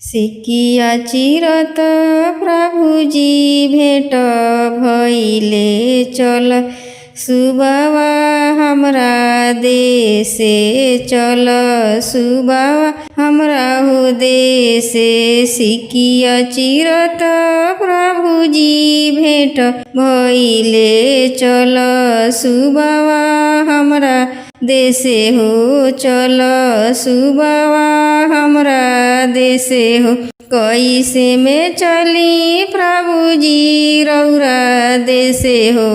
सिकिया चिरत प्रभुजी भेट भइले चल सुबावा हमरा देशे चल सुबावा हमरा हो देशे। सिकिया चिरत प्रभुजी भेट भइले चल सुबावा हमरा देशे हो चल सुबावा हमरा देशे हो। कैसे में चली प्रभुजी रौरा देशे हो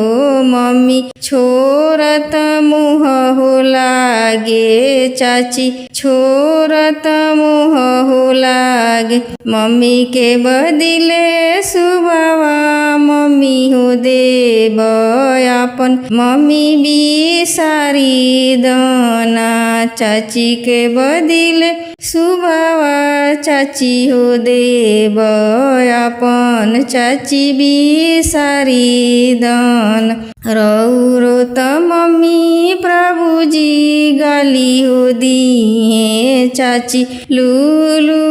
मम्मी छोरत मुँह हो लागे चाची छोरत मुँह हो लागे। मम्मी के बदिले सुबावा मम्मी हो देव अपन मम्मी बिसारी दना चाची के बदिले सुबावा चाची हो देव अपन चाची बिसारी दन। रौरो त मम्मी प्रभुजी गाली हो दिए चाची लुलु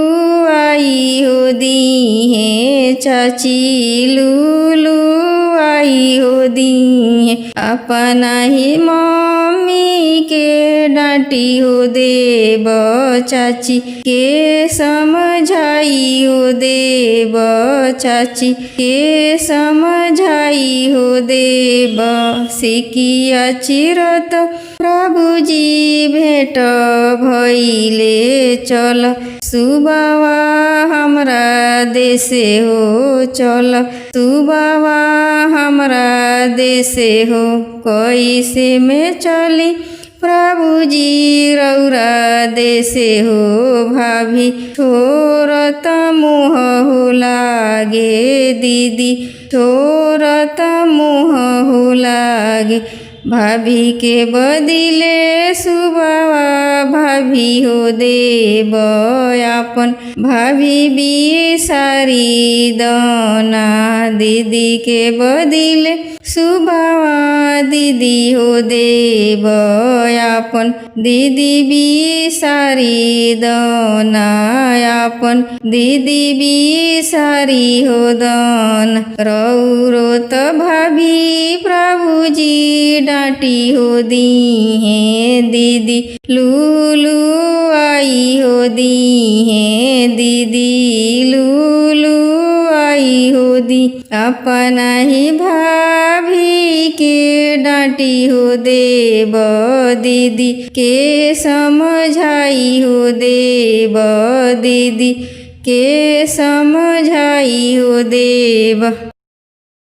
आई हो दिए चाची लुलु आई हो दिए। अपना ही मम्मी के डांटी हो देव चाची के समझाई हो देव चाची के समझाई हो देव। सिकिया चिरत प्रभुजी भेट भइले चल सुबावा हमरा देशे हो चल सुबावा हमरा देशे हो। कैसे में चली प्रभुजी रौरा देशे हो भाभी छोरत मुँह हो लागे दीदी छोरत मुँह हो लागे। भाभी के बदिले सुबावा भाभी हो देव अपन भाभी बिसारी दना। दीदी के बदिले सुबावा दीदी हो देव अपन दीदी बिसारी दना अपन दीदी बिसारी हो दन। रौरो त भाभी प्रभुजी डांटी हो दिए दीदी लुलु आई हो दिए दीदी लुलु आई हो दी। अपना ही भाभी के डांटी हो देव दीदी के समझाई हो देव दीदी के समझाई हो देव।